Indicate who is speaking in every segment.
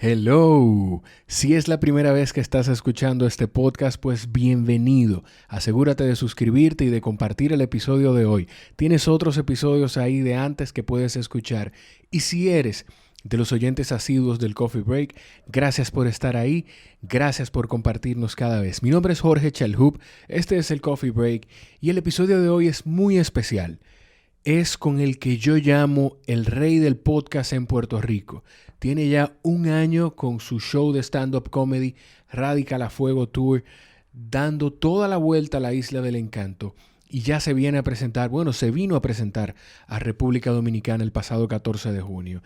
Speaker 1: Hello, si es la primera vez que estás escuchando este podcast, pues bienvenido. Asegúrate de suscribirte y de compartir el episodio de hoy. Tienes otros episodios ahí de antes que puedes escuchar. Y si eres de los oyentes asiduos del Coffee Break, gracias por estar ahí, gracias por compartirnos cada vez. Mi nombre es Jorge Chalhub, este es el Coffee Break y el episodio de hoy es muy especial. Es con el que yo llamo el rey del podcast en Puerto Rico. Tiene ya un año con su show de stand-up comedy Radical a Fuego Tour, dando toda la vuelta a la Isla del Encanto. Y ya se vino a presentar a República Dominicana el pasado 14 de junio.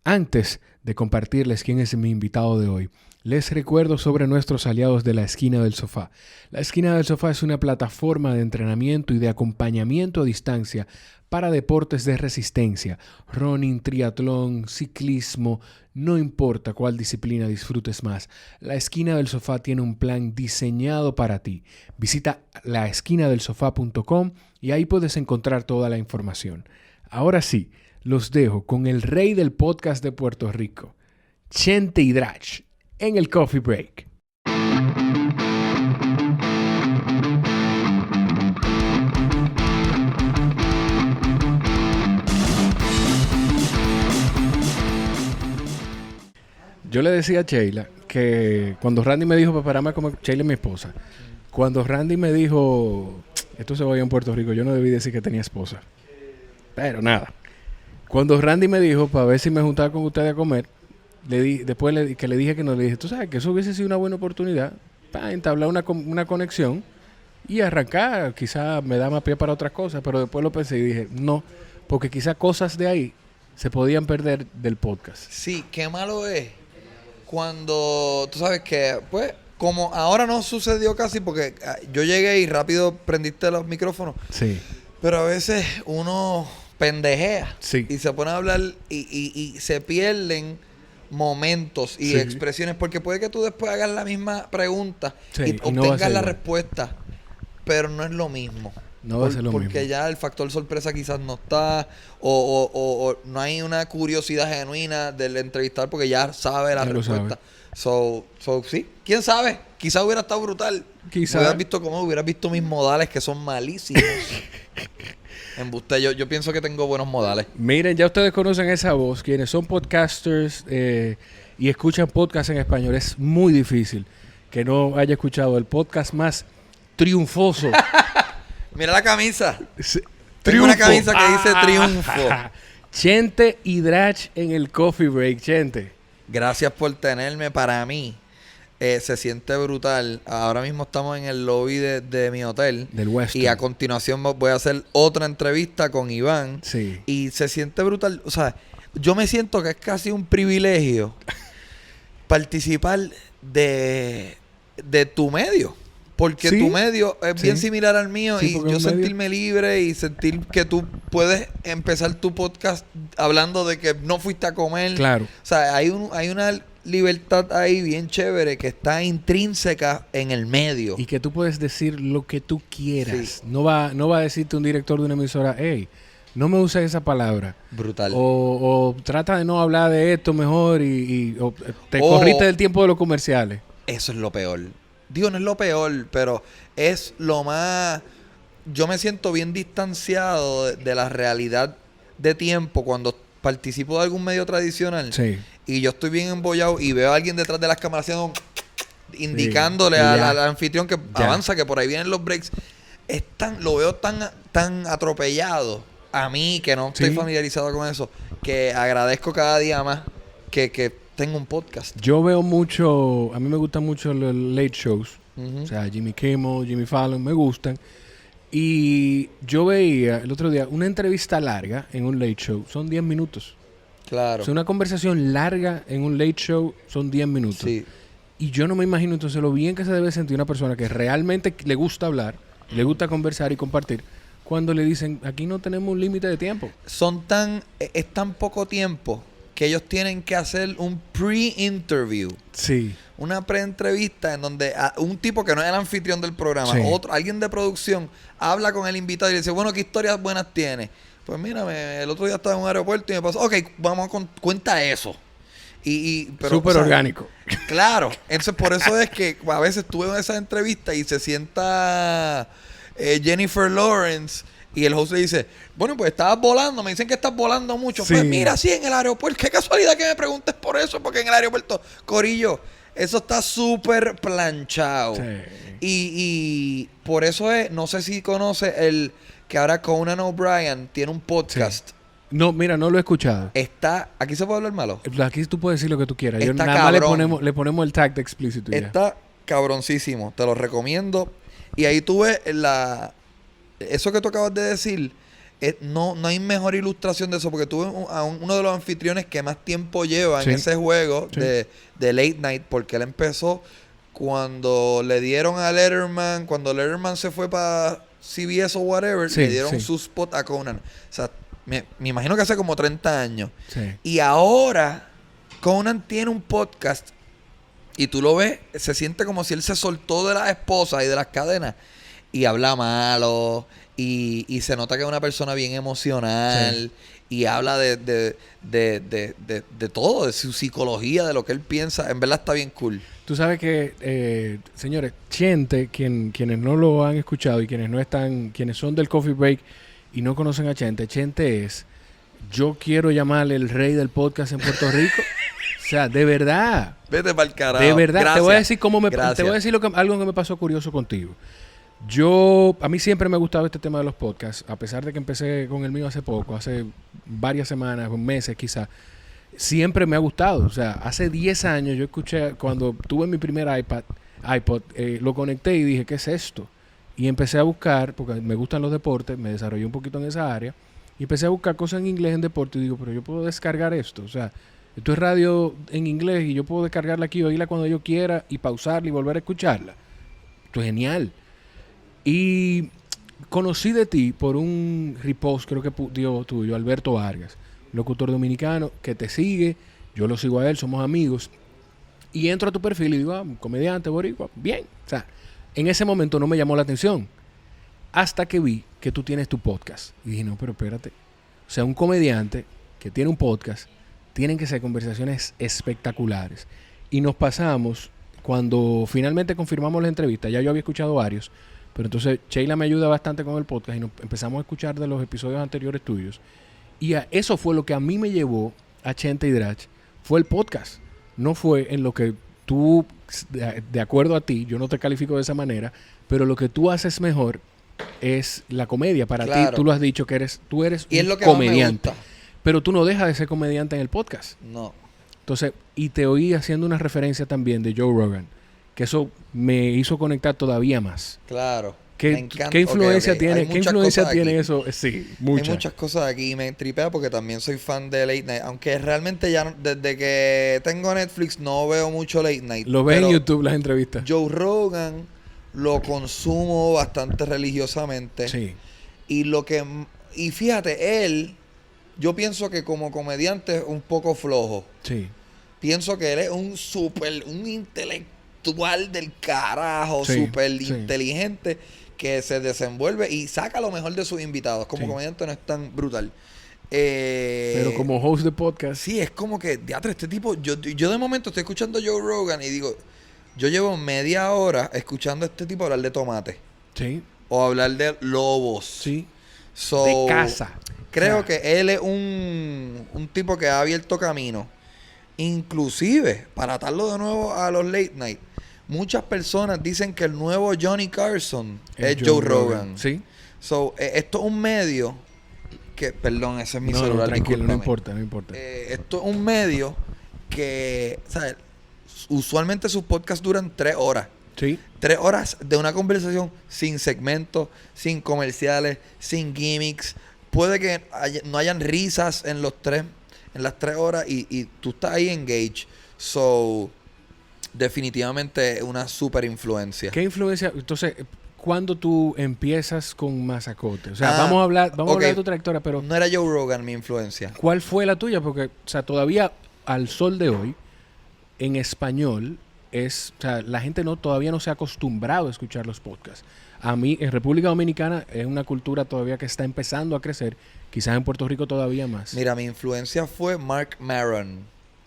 Speaker 1: Antes de compartirles quién es mi invitado de hoy, les recuerdo sobre nuestros aliados de La Esquina del Sofá. La Esquina del Sofá es una plataforma de entrenamiento y de acompañamiento a distancia para deportes de resistencia, running, triatlón, ciclismo, no importa cuál disciplina disfrutes más. La Esquina del Sofá tiene un plan diseñado para ti. Visita laesquinadelsofá.com y ahí puedes encontrar toda la información. Ahora sí, los dejo con el rey del podcast de Puerto Rico, Chente Hidrach, en el Coffee Break. Yo le decía a Sheila que cuando Randy me dijo para pararme a comer, Sheila es mi esposa. Cuando Randy me dijo, esto se va a ir en Puerto Rico, yo no debí decir que tenía esposa. Pero nada. Cuando Randy me dijo para ver si me juntaba con ustedes a comer, que le dije que no, le dije, tú sabes que eso hubiese sido una buena oportunidad para entablar una conexión y arrancar. Quizá me da más pie para otras cosas, pero después lo pensé y dije, no, porque quizá cosas de ahí se podían perder del podcast.
Speaker 2: Sí, qué malo es cuando tú sabes que, pues, como ahora no sucedió casi porque yo llegué y rápido prendiste los micrófonos.
Speaker 1: Sí.
Speaker 2: Pero a veces uno pendejea
Speaker 1: Sí.
Speaker 2: y se pone a hablar y se pierden momentos y expresiones, porque puede que tú después hagas la misma pregunta y obtengas la respuesta, pero no es lo mismo.
Speaker 1: No va a ser lo mismo.
Speaker 2: Porque ya el factor sorpresa quizás no está, o no hay una curiosidad genuina del entrevistador porque ya sabe la respuesta. So, sí, quién sabe, quizás hubiera estado brutal. Hubieras visto mis modales que son malísimos. Embuste, yo pienso que tengo buenos modales.
Speaker 1: Miren, ya ustedes conocen esa voz. Quienes son podcasters y escuchan podcast en español, es muy difícil que no haya escuchado el podcast más triunfoso.
Speaker 2: Mira la camisa.
Speaker 1: Tengo
Speaker 2: una camisa que dice Triunfo.
Speaker 1: Chente Hidrach en el Coffee Break. Chente,
Speaker 2: gracias por tenerme. Para mí se siente brutal. Ahora mismo estamos en el lobby de mi hotel.
Speaker 1: Del Weston.
Speaker 2: Y a continuación voy a hacer otra entrevista con Iván.
Speaker 1: Sí.
Speaker 2: Y se siente brutal. O sea, yo me siento que es casi un privilegio participar de tu medio. Porque tu medio es bien similar al mío, y yo sentirme libre y sentir que tú puedes empezar tu podcast hablando de que no fuiste a comer.
Speaker 1: Claro.
Speaker 2: O sea, hay una libertad ahí bien chévere que está intrínseca en el medio.
Speaker 1: Y que tú puedes decir lo que tú quieras.
Speaker 2: Sí.
Speaker 1: No va a decirte un director de una emisora, hey, no me uses esa palabra.
Speaker 2: Brutal.
Speaker 1: O trata de no hablar de esto mejor o te corriste del tiempo de los comerciales.
Speaker 2: Eso es lo peor. Digo, no es lo peor, pero es lo más... Yo me siento bien distanciado de la realidad de tiempo cuando participo de algún medio tradicional.
Speaker 1: Sí.
Speaker 2: Y yo estoy bien embollado y veo a alguien detrás de las cámaras indicándole al anfitrión que avanza, que por ahí vienen los breaks. Lo veo tan atropellado a mí, que no estoy familiarizado con eso, que agradezco cada día más que tengo un podcast.
Speaker 1: Yo veo mucho, a mí me gustan mucho los late shows. O sea, Jimmy Kimmel, Jimmy Fallon, me gustan. Y yo veía el otro día una entrevista larga en un late show, son 10 minutos.
Speaker 2: Claro.
Speaker 1: O sea, una conversación larga en un late show son 10 minutos.
Speaker 2: Sí.
Speaker 1: Y yo no me imagino entonces lo bien que se debe sentir una persona que realmente le gusta hablar, le gusta conversar y compartir, cuando le dicen, aquí no tenemos un límite de tiempo.
Speaker 2: Es tan poco tiempo que ellos tienen que hacer un pre-interview.
Speaker 1: Sí.
Speaker 2: Una pre-entrevista en donde un tipo que no es el anfitrión del programa, alguien de producción, habla con el invitado y le dice, bueno, ¿qué historias buenas tienes? Pues mira, el otro día estaba en un aeropuerto y me pasó, ok, cuenta eso. Pero,
Speaker 1: súper orgánico.
Speaker 2: Claro. Entonces, por eso es que a veces tú ves esas entrevistas y se sienta Jennifer Lawrence y el host le dice, bueno, pues estabas volando, me dicen que estás volando mucho.
Speaker 1: Sí.
Speaker 2: Pues mira, sí, en el aeropuerto. Qué casualidad que me preguntes por eso, porque en el aeropuerto, Corillo, eso está súper planchado.
Speaker 1: Sí.
Speaker 2: Y por eso es, no sé si conoce el que ahora Conan O'Brien tiene un podcast.
Speaker 1: Sí. No, mira, no lo he escuchado.
Speaker 2: Está, aquí se puede hablar malo.
Speaker 1: Aquí tú puedes decir lo que tú quieras.
Speaker 2: Está
Speaker 1: Nada más
Speaker 2: cabrón.
Speaker 1: le ponemos el tag de explícito y ya.
Speaker 2: Está cabroncísimo, te lo recomiendo. Y ahí tú ves eso que tú acabas de decir, no hay mejor ilustración de eso, porque tú ves a uno de los anfitriones que más tiempo lleva en
Speaker 1: Sí.
Speaker 2: ese juego
Speaker 1: Sí.
Speaker 2: de Late Night, porque él empezó cuando le dieron a Letterman, cuando Letterman se fue para CBS o whatever,
Speaker 1: Sí,
Speaker 2: le dieron
Speaker 1: sí.
Speaker 2: su spot a Conan. O sea, me imagino que hace como 30 años.
Speaker 1: Sí.
Speaker 2: Y ahora Conan tiene un podcast y tú lo ves, se siente como si él se soltó de las esposas y de las cadenas y habla malo y se nota que es una persona bien emocional y habla de todo, de su psicología, de lo que él piensa. En verdad está bien cool.
Speaker 1: Tú sabes que, señores, Chente, quienes no lo han escuchado y quienes son del Coffee Break y no conocen a Chente es, yo quiero llamarle el rey del podcast en Puerto Rico. O sea, de verdad.
Speaker 2: Vete para el carajo.
Speaker 1: De verdad.
Speaker 2: Gracias.
Speaker 1: Te voy a decir
Speaker 2: Gracias.
Speaker 1: te voy a decir algo que me pasó curioso contigo. A mí siempre me ha gustado este tema de los podcasts, a pesar de que empecé con el mío hace poco, hace varias semanas, meses quizás. Siempre me ha gustado. O sea, hace 10 años yo escuché, cuando tuve mi primer iPod, lo conecté y dije, ¿qué es esto? Y empecé a buscar, porque me gustan los deportes, me desarrollé un poquito en esa área, y empecé a buscar cosas en inglés en deporte y digo, pero yo puedo descargar esto. O sea, esto es radio en inglés y yo puedo descargarla aquí, oírla cuando yo quiera y pausarla y volver a escucharla. Esto es genial. Y conocí de ti por un repost, creo que dio tuyo, Alberto Vargas, locutor dominicano, que te sigue, yo lo sigo a él, somos amigos, y entro a tu perfil y digo, comediante boricua, bien. O sea, en ese momento no me llamó la atención, hasta que vi que tú tienes tu podcast. Y dije, no, pero espérate. O sea, un comediante que tiene un podcast, tienen que ser conversaciones espectaculares. Y nos pasamos, cuando finalmente confirmamos la entrevista, ya yo había escuchado varios, pero entonces Sheila me ayuda bastante con el podcast y nos empezamos a escuchar de los episodios anteriores tuyos. Y eso fue lo que a mí me llevó a Chente y Drach, fue el podcast. No fue en lo que tú, de acuerdo a ti, yo no te califico de esa manera, pero lo que tú haces mejor es la comedia. Para
Speaker 2: Claro.
Speaker 1: ti, tú lo has dicho, que tú eres
Speaker 2: Y es
Speaker 1: un
Speaker 2: lo que más me
Speaker 1: comediante.
Speaker 2: gusta.
Speaker 1: Pero tú no dejas de ser comediante en el podcast.
Speaker 2: No.
Speaker 1: Entonces, y te oí haciendo una referencia también de Joe Rogan, que eso me hizo conectar todavía más.
Speaker 2: Claro. Me
Speaker 1: ¿Qué
Speaker 2: encanta.
Speaker 1: influencia
Speaker 2: Ok, ok.
Speaker 1: tiene,
Speaker 2: Hay
Speaker 1: ¿qué
Speaker 2: muchas
Speaker 1: influencia
Speaker 2: cosas
Speaker 1: tiene
Speaker 2: aquí.
Speaker 1: eso? Sí,
Speaker 2: Hay
Speaker 1: muchas.
Speaker 2: muchas cosas aquí y me tripea porque también soy fan de Late Night. Aunque realmente ya desde que tengo Netflix no veo mucho Late Night.
Speaker 1: Lo ves en
Speaker 2: pero
Speaker 1: YouTube las entrevistas.
Speaker 2: Joe Rogan lo consumo bastante religiosamente.
Speaker 1: Sí.
Speaker 2: Y fíjate, yo pienso que como comediante es un poco flojo.
Speaker 1: Sí.
Speaker 2: Pienso que él es un intelectual del carajo,
Speaker 1: Sí,
Speaker 2: súper
Speaker 1: sí.
Speaker 2: inteligente, que se desenvuelve y saca lo mejor de sus invitados. Como
Speaker 1: Sí.
Speaker 2: comediante no es tan brutal.
Speaker 1: Pero como host de podcast.
Speaker 2: Sí, es como que, diatre, este tipo, yo de momento estoy escuchando a Joe Rogan y digo, yo llevo media hora escuchando a este tipo hablar de tomate.
Speaker 1: Sí.
Speaker 2: O hablar de lobos.
Speaker 1: Sí.
Speaker 2: So,
Speaker 1: De casa.
Speaker 2: Creo
Speaker 1: O sea,
Speaker 2: que él es un tipo que ha abierto camino. Inclusive, para atarlo de nuevo a los late night, muchas personas dicen que el nuevo Johnny Carson es Joe Rogan.
Speaker 1: Sí.
Speaker 2: So, esto es un medio que, perdón, ese es mi
Speaker 1: No,
Speaker 2: celular,
Speaker 1: tranquilo, no
Speaker 2: discúlpame.
Speaker 1: importa.
Speaker 2: Esto es un medio que, ¿sabes? Usualmente sus podcasts duran 3 horas.
Speaker 1: Sí.
Speaker 2: 3 horas de una conversación sin segmentos, sin comerciales, sin gimmicks. Puede que no hayan risas en las 3 horas y tú estás ahí engaged. So, definitivamente una super influencia.
Speaker 1: ¿Qué influencia? Entonces, ¿cuándo tú empiezas con Mazacote? O sea, vamos a hablar
Speaker 2: ok.
Speaker 1: de tu trayectoria, pero
Speaker 2: No era Joe Rogan mi influencia.
Speaker 1: ¿cuál fue la tuya? Porque, o sea, todavía al sol de hoy, en español, o sea, la gente todavía no se ha acostumbrado a escuchar los podcasts. A mí, en República Dominicana, es una cultura todavía que está empezando a crecer. Quizás en Puerto Rico todavía más.
Speaker 2: Mira, mi influencia fue Mark Maron.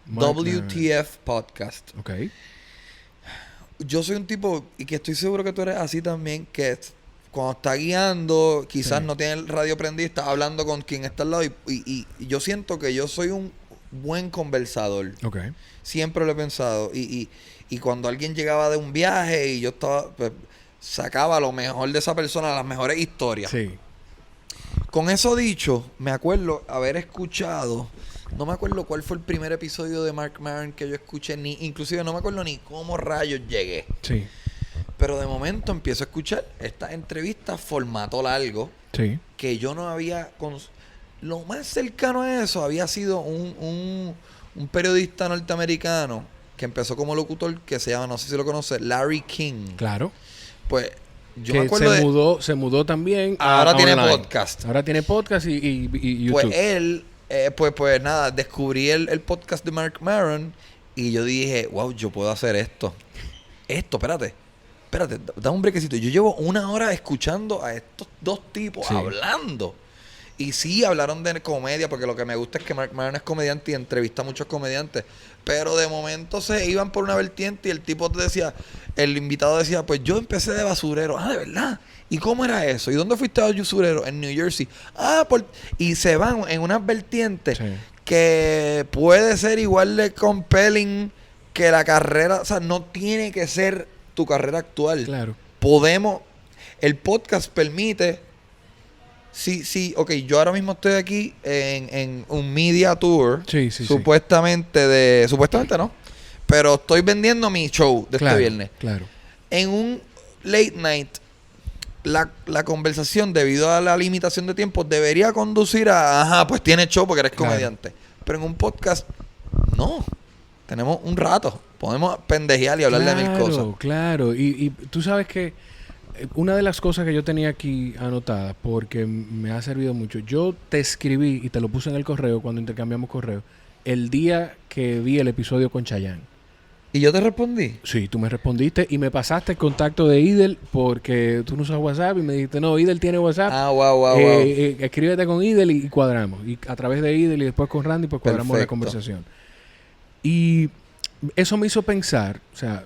Speaker 2: WTF Podcast.
Speaker 1: Ok.
Speaker 2: Yo soy un tipo, y que estoy seguro que tú eres así también, que cuando está guiando, quizás no tiene el radio prendido, está hablando con quien está al lado, y yo siento que yo soy un buen conversador.
Speaker 1: Ok.
Speaker 2: Siempre lo he pensado. Y cuando alguien llegaba de un viaje y yo estaba, pues, sacaba lo mejor de esa persona, las mejores historias.
Speaker 1: Sí.
Speaker 2: Con eso dicho, me acuerdo haber escuchado, no me acuerdo cuál fue el primer episodio de Marc Maron que yo escuché, inclusive no me acuerdo ni cómo rayos llegué.
Speaker 1: Sí.
Speaker 2: Pero de momento empiezo a escuchar estas entrevistas formato largo,
Speaker 1: Sí.
Speaker 2: que yo no había... Lo más cercano a eso había sido un periodista norteamericano que empezó como locutor, que se llama, no sé si lo conoces, Larry King.
Speaker 1: Claro.
Speaker 2: Pues yo
Speaker 1: que
Speaker 2: me acuerdo
Speaker 1: se mudó también
Speaker 2: ahora tiene
Speaker 1: online.
Speaker 2: podcast.
Speaker 1: Ahora tiene podcast y YouTube.
Speaker 2: Pues él, pues nada, descubrí el podcast de Marc Maron y yo dije, wow, yo puedo hacer esto. Espérate, da un brequecito. Yo llevo 1 hora escuchando a estos dos tipos hablando. Y sí, hablaron de comedia, porque lo que me gusta es que Marc Maron es comediante y entrevista a muchos comediantes. Pero de momento se iban por una vertiente y el tipo te decía, el invitado decía, pues yo empecé de basurero. Ah, ¿de verdad? ¿Y cómo era eso? ¿Y dónde fuiste a basurero? En New Jersey. Y se van en unas vertientes que puede ser igual de compelling que la carrera. O sea, no tiene que ser tu carrera actual.
Speaker 1: Claro.
Speaker 2: El podcast permite... Sí, ok, yo ahora mismo estoy aquí en un media tour.
Speaker 1: Sí.
Speaker 2: Supuestamente no. Pero estoy vendiendo mi show de este viernes.
Speaker 1: Claro.
Speaker 2: En un late night, la conversación, debido a la limitación de tiempo, debería conducir pues tienes show porque eres comediante. Pero en un podcast, no. Tenemos un rato. Podemos pendejear y hablar de mil cosas.
Speaker 1: Claro. Y tú sabes que una de las cosas que yo tenía aquí anotada, porque me ha servido mucho, yo te escribí y te lo puse en el correo cuando intercambiamos correo, el día que vi el episodio con Chayanne.
Speaker 2: ¿Y yo te respondí?
Speaker 1: Sí, tú me respondiste y me pasaste el contacto de Idel porque tú no usas WhatsApp y me dijiste, no, Idel tiene WhatsApp.
Speaker 2: Wow.
Speaker 1: Escríbete con Idel y cuadramos. Y a través de Idel y después con Randy, pues cuadramos
Speaker 2: Perfecto.
Speaker 1: la conversación. Y eso me hizo pensar, o sea,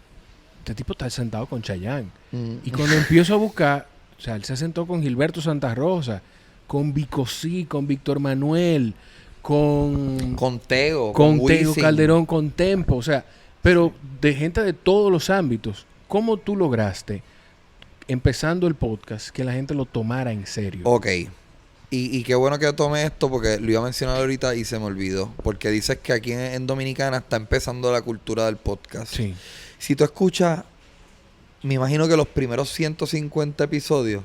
Speaker 1: este tipo está sentado con Chayanne. Y cuando empiezo a buscar, o sea, él se sentó con Gilberto Santa Rosa, con Vico C, con Víctor Manuel, con
Speaker 2: Tego
Speaker 1: Calderón, con Tempo, o sea, pero de gente de todos los ámbitos. ¿Cómo tú lograste, empezando el podcast, que la gente lo tomara en serio?
Speaker 2: Ok. Y qué bueno que yo tomé esto porque lo iba a mencionar ahorita y se me olvidó. Porque dices que aquí en Dominicana está empezando la cultura del podcast.
Speaker 1: Sí.
Speaker 2: Si tú escuchas, me imagino que los primeros 150 episodios,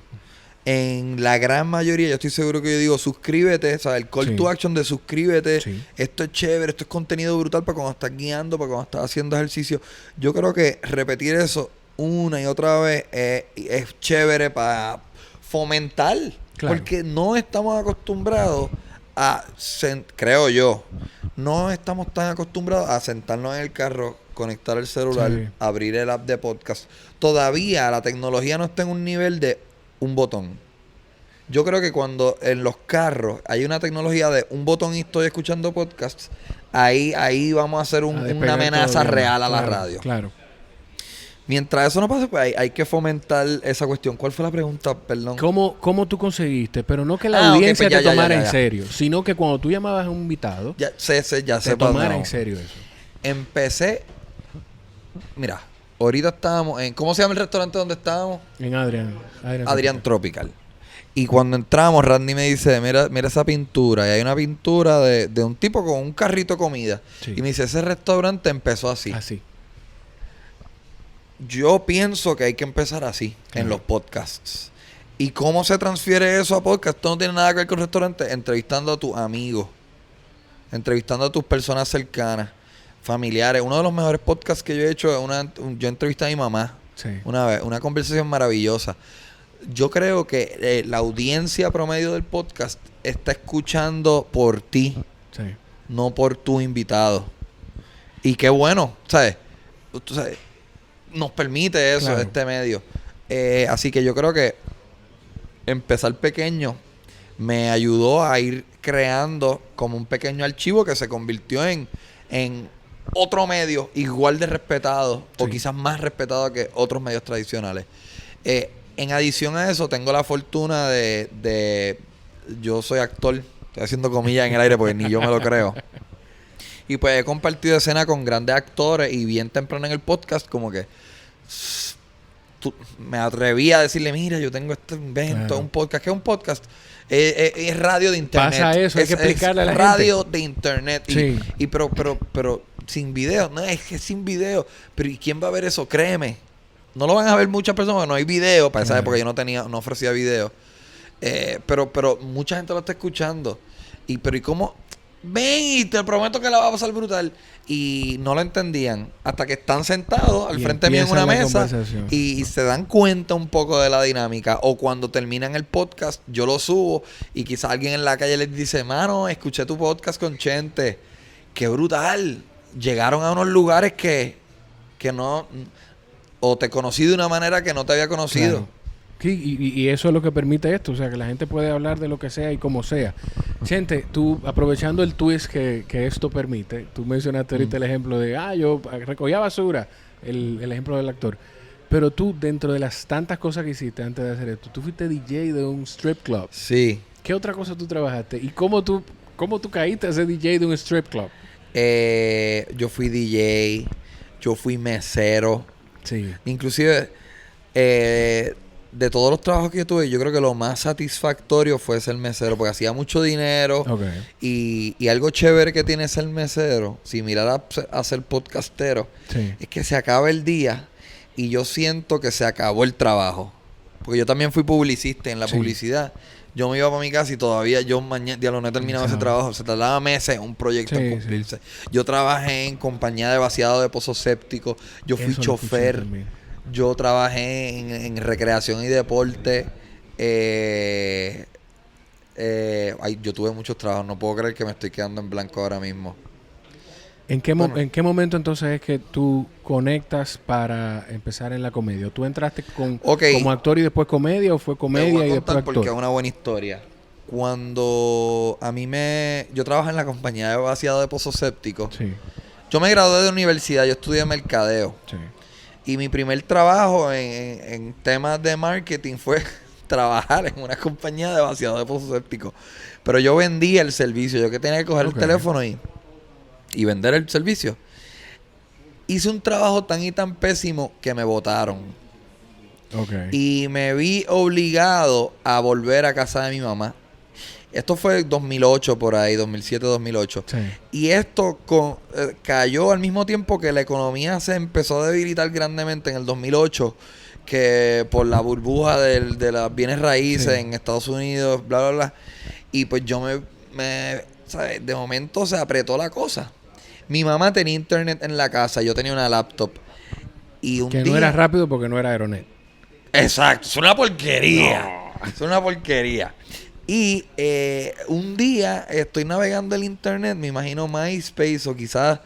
Speaker 2: en la gran mayoría, yo estoy seguro que yo digo, suscríbete, o sea, el call to action de suscríbete, esto es chévere, esto es contenido brutal para cuando estás guiando, para cuando estás haciendo ejercicio. Yo creo que repetir eso una y otra vez es chévere para fomentar, porque no estamos acostumbrados creo yo, no estamos tan acostumbrados a sentarnos en el carro, conectar el celular, abrir el app de podcast. Todavía la tecnología no está en un nivel de un botón. Yo creo que cuando en los carros hay una tecnología de un botón y estoy escuchando podcasts, ahí vamos a hacer una amenaza real a la radio.
Speaker 1: Claro.
Speaker 2: Mientras eso no pase, pues hay que fomentar esa cuestión. ¿Cuál fue la pregunta? Perdón.
Speaker 1: ¿Cómo tú conseguiste? Pero no que la audiencia
Speaker 2: pues
Speaker 1: te tomara en serio, sino que cuando tú llamabas a un invitado,
Speaker 2: te
Speaker 1: tomara en serio eso.
Speaker 2: Empecé... Mira, ahorita estábamos en... ¿Cómo se llama el restaurante donde estábamos?
Speaker 1: En
Speaker 2: Adrián Tropical. Y cuando entramos, Randy me dice, mira esa pintura. Y hay una pintura de un tipo con un carrito de comida. Sí. Y me dice, ese restaurante empezó así.
Speaker 1: Así.
Speaker 2: Yo pienso que hay que empezar así, en los podcasts. ¿Y cómo se transfiere eso a podcast? Esto no tiene nada que ver con restaurantes. Entrevistando a tus amigos. Entrevistando a tus personas cercanas. Familiares. Uno de los mejores podcasts que yo he hecho es yo entrevisté a mi mamá una vez, una conversación maravillosa. Yo creo que la audiencia promedio del podcast está escuchando por ti, no por tu invitado. Y qué bueno, ¿sabes? Tú sabes, nos permite eso, este medio. Así que yo creo que empezar pequeño me ayudó a ir creando como un pequeño archivo que se convirtió en otro medio igual de respetado o
Speaker 1: Sí.
Speaker 2: quizás más respetado que otros medios tradicionales. En adición a eso, tengo la fortuna de yo soy actor, estoy haciendo comillas en el aire porque ni yo me lo creo. Y pues he compartido escena con grandes actores y bien temprano en el podcast como que me atreví a decirle, mira, yo tengo este invento,
Speaker 1: Claro.
Speaker 2: un podcast. ¿Qué es un podcast? Es radio de internet.
Speaker 1: Pasa eso, hay que explicarle a la
Speaker 2: radio
Speaker 1: gente.
Speaker 2: de internet.
Speaker 1: Sí.
Speaker 2: Pero sin video. No, es que sin video. Pero ¿y quién va a ver eso? Créeme. No lo van a ver muchas personas porque no hay video. Para esa
Speaker 1: Claro.
Speaker 2: época yo no ofrecía video. Pero mucha gente lo está escuchando. ¿Y cómo? Ven y te prometo que la va a pasar brutal. Y no lo entendían hasta que están sentados al
Speaker 1: Y
Speaker 2: frente mío en una
Speaker 1: empieza la
Speaker 2: mesa
Speaker 1: conversación.
Speaker 2: y se dan cuenta un poco de la dinámica. O cuando terminan el podcast, yo lo subo y quizás alguien en la calle les dice, mano, escuché tu podcast con Chente. ¡Qué brutal! Llegaron a unos lugares que no... O te conocí de una manera que no te había conocido.
Speaker 1: Claro. Sí, y eso es lo que permite esto, o sea, que la gente puede hablar de lo que sea y como sea. Chente, tú, aprovechando el twist que esto permite, tú mencionaste ahorita el ejemplo de, yo recogía basura, el ejemplo del actor, pero tú, dentro de las tantas cosas que hiciste antes de hacer esto, tú fuiste DJ de un strip club.
Speaker 2: Sí.
Speaker 1: ¿Qué otra cosa tú trabajaste? ¿Y cómo tú caíste a ser DJ de un strip club?
Speaker 2: Yo fui DJ, yo fui mesero.
Speaker 1: Sí.
Speaker 2: Inclusive, de todos los trabajos que yo tuve, yo creo que lo más satisfactorio fue ser mesero, porque hacía mucho dinero.
Speaker 1: Okay.
Speaker 2: Y algo chévere que tiene ser mesero, similar a ser podcastero,
Speaker 1: Sí.
Speaker 2: es que se acaba el día y yo siento que se acabó el trabajo. Porque yo también fui publicista. En la
Speaker 1: Sí.
Speaker 2: publicidad yo me iba para mi casa y todavía yo mañana no he terminado ese trabajo. Se tardaba meses un proyecto en
Speaker 1: Sí,
Speaker 2: cumplirse. Yo trabajé en compañía de vaciado de pozos sépticos. Yo fui
Speaker 1: Eso lo escuché
Speaker 2: chofer.
Speaker 1: también.
Speaker 2: Yo trabajé en recreación y deporte. Yo tuve muchos trabajos. No puedo creer que me estoy quedando en blanco ahora mismo.
Speaker 1: ¿En qué
Speaker 2: Bueno.
Speaker 1: momento entonces es que tú conectas para empezar en la comedia? ¿Tú entraste
Speaker 2: Ok.
Speaker 1: como actor y después comedia o fue
Speaker 2: Te
Speaker 1: comedia
Speaker 2: voy a
Speaker 1: y
Speaker 2: contar
Speaker 1: después
Speaker 2: porque es
Speaker 1: actor?
Speaker 2: una buena historia. Cuando yo trabajaba en la compañía de vaciado de pozos sépticos.
Speaker 1: Sí,
Speaker 2: Yo me gradué de universidad. Yo estudié mercadeo.
Speaker 1: sí.
Speaker 2: Y mi primer trabajo en temas de marketing fue trabajar en una compañía de vaciado de pozos sépticos. Pero yo vendía el servicio. Yo que tenía que coger
Speaker 1: Ok.
Speaker 2: el teléfono y vender el servicio. Hice un trabajo tan y tan pésimo que me botaron.
Speaker 1: Ok.
Speaker 2: Y me vi obligado a volver a casa de mi mamá. Esto fue 2008 por ahí, 2007-2008.
Speaker 1: Sí.
Speaker 2: Y esto cayó al mismo tiempo que la economía se empezó a debilitar grandemente en el 2008, que por la burbuja de las bienes raíces
Speaker 1: Sí.
Speaker 2: en Estados Unidos, bla, bla, bla. Y pues yo ¿sabes? De momento se apretó la cosa. Mi mamá tenía internet en la casa, yo tenía una laptop. Y un
Speaker 1: Que
Speaker 2: día...
Speaker 1: no era rápido porque no era Aeronet.
Speaker 2: Exacto, es una porquería. Es una porquería. Y un día estoy navegando el internet, me imagino MySpace o quizás,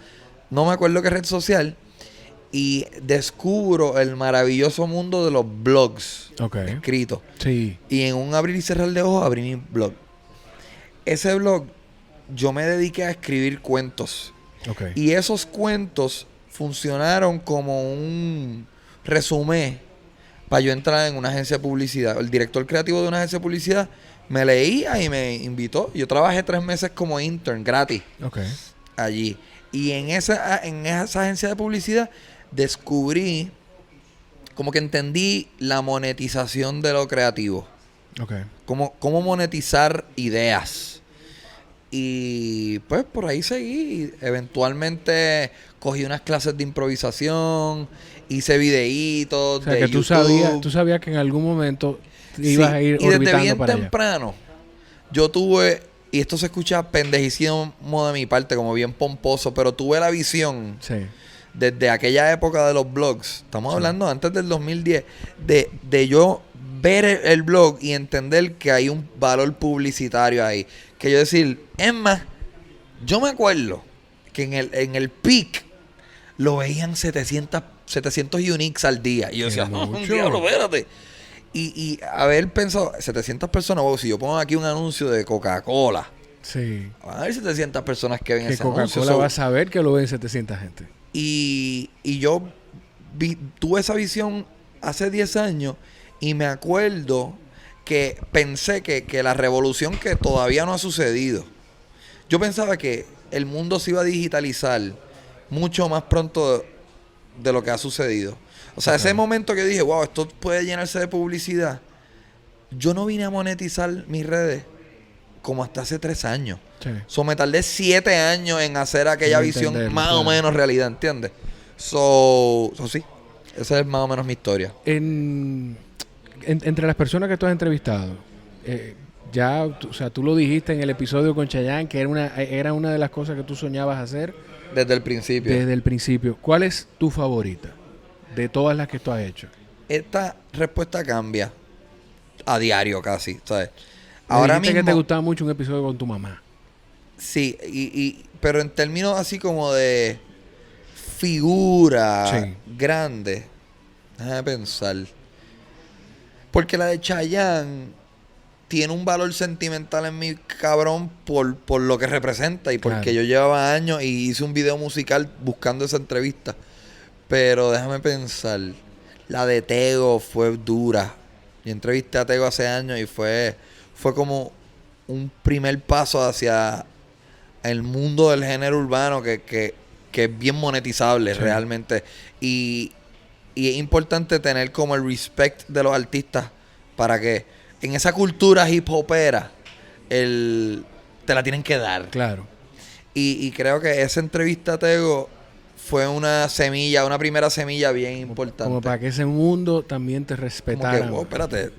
Speaker 2: no me acuerdo qué red social, y descubro el maravilloso mundo de los blogs
Speaker 1: Ok.
Speaker 2: escritos.
Speaker 1: Sí.
Speaker 2: Y en un abrir y cerrar de ojos abrí mi blog. Ese blog yo me dediqué a escribir cuentos.
Speaker 1: Ok.
Speaker 2: Y esos cuentos funcionaron como un resumen para yo entrar en una agencia de publicidad. El director creativo de una agencia de publicidad me leía y me invitó. Yo trabajé 3 meses como intern gratis
Speaker 1: Ok.
Speaker 2: allí. Y en esa agencia de publicidad descubrí, como que entendí la monetización de lo creativo.
Speaker 1: Ok.
Speaker 2: Cómo monetizar ideas. Y pues por ahí seguí. Eventualmente cogí unas clases de improvisación, hice videitos
Speaker 1: O sea,
Speaker 2: de
Speaker 1: que tú
Speaker 2: YouTube.
Speaker 1: sabías que en algún momento ibas a ir
Speaker 2: y desde
Speaker 1: orbitando
Speaker 2: bien
Speaker 1: para allá.
Speaker 2: temprano yo tuve, y esto se escucha pendejísimo de mi parte, como bien pomposo, pero tuve la visión
Speaker 1: Sí.
Speaker 2: desde aquella época de los blogs, estamos
Speaker 1: Sí.
Speaker 2: hablando antes del 2010, de yo ver el blog y entender que hay un valor publicitario ahí. Que yo decir, es más, yo me acuerdo que en el peak lo veían 700 uniques al día. Y yo decía, no,
Speaker 1: mucho.
Speaker 2: diablo, espérate. Y haber pensado, 700 personas, wow, si yo pongo aquí un anuncio de Coca-Cola,
Speaker 1: Sí.
Speaker 2: Van a haber 700 personas que ven
Speaker 1: Que
Speaker 2: ese anuncio.
Speaker 1: Coca-Cola va a saber que lo ven 700 gente.
Speaker 2: Y yo tuve esa visión hace 10 años y me acuerdo que pensé que la revolución que todavía no ha sucedido, yo pensaba que el mundo se iba a digitalizar mucho más pronto de lo que ha sucedido. O sea, ese momento que dije, wow, esto puede llenarse de publicidad, yo no vine a monetizar mis redes como hasta hace 3 años.
Speaker 1: Sí.
Speaker 2: So, me tardé 7 años en hacer aquella visión más o menos realidad, ¿entiendes? So sí, esa es más o menos mi historia.
Speaker 1: Entre las personas que tú has entrevistado, o sea, tú lo dijiste en el episodio con Chayanne, que era una de las cosas que tú soñabas hacer.
Speaker 2: Desde el principio.
Speaker 1: Desde el principio. ¿Cuál es tu favorita de todas las que tú has hecho?
Speaker 2: Esta respuesta cambia a diario casi, ¿sabes?
Speaker 1: Ahora mismo que te gustaba mucho un episodio con tu mamá.
Speaker 2: Sí, pero en términos así como de figura grande, déjame pensar. Porque la de Chayanne tiene un valor sentimental en mi cabrón por lo que representa y porque yo llevaba años y hice un video musical buscando esa entrevista. Pero déjame pensar. La de Tego fue dura. Yo entrevisté a Tego hace años y fue como un primer paso hacia el mundo del género urbano que es bien monetizable realmente. Y es importante tener como el respect de los artistas para que en esa cultura hip hopera te la tienen que dar.
Speaker 1: Claro.
Speaker 2: Y creo que esa entrevista a Tego fue una primera semilla bien importante.
Speaker 1: Como para que ese mundo también te respetara.
Speaker 2: Como que, espérate,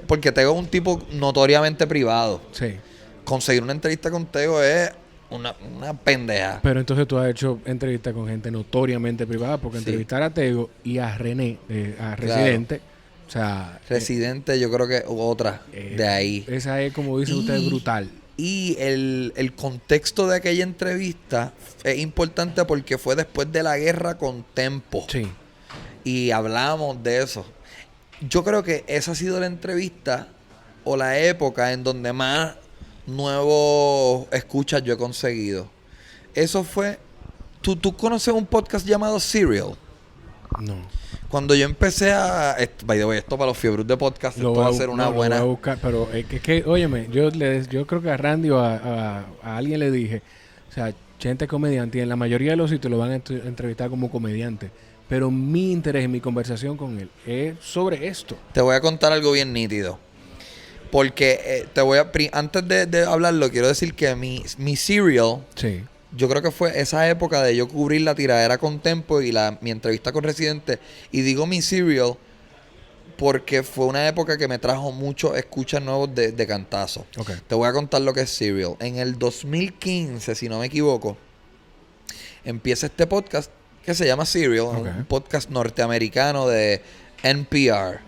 Speaker 2: porque Tego es un tipo notoriamente privado.
Speaker 1: Sí.
Speaker 2: Conseguir una entrevista con Tego es una pendeja.
Speaker 1: Pero entonces tú has hecho entrevistas con gente notoriamente privada, porque entrevistar a Tego y a René, a Residente, o sea...
Speaker 2: Residente yo creo que otra de ahí.
Speaker 1: Esa es, como dicen ustedes, brutal.
Speaker 2: Y el contexto de aquella entrevista es importante porque fue después de la guerra con Tempo.
Speaker 1: Sí.
Speaker 2: Y hablamos de eso. Yo creo que esa ha sido la entrevista o la época en donde más nuevos escuchas yo he conseguido. Eso fue... ¿Tú conoces un podcast llamado Serial?
Speaker 1: No.
Speaker 2: Cuando yo empecé by the way, esto para los fiebros de podcast, esto va a ser una buena...
Speaker 1: Lo voy a buscar, pero es que, óyeme, yo creo que a Randy o a alguien le dije, o sea, gente comediante, y en la mayoría de los sitios lo van a entrevistar como comediante, pero mi interés en mi conversación con él es sobre esto.
Speaker 2: Te voy a contar algo bien nítido. Porque antes de hablarlo, quiero decir que mi Serial...
Speaker 1: Sí.
Speaker 2: Yo creo que fue esa época de yo cubrir la tiradera con Tempo y mi entrevista con Residente. Y digo mi Serial porque fue una época que me trajo muchos escuchas nuevos de cantazo.
Speaker 1: Okay.
Speaker 2: Te voy a contar lo que es Serial. En el 2015, si no me equivoco, empieza este podcast que se llama Serial. Un podcast norteamericano de NPR.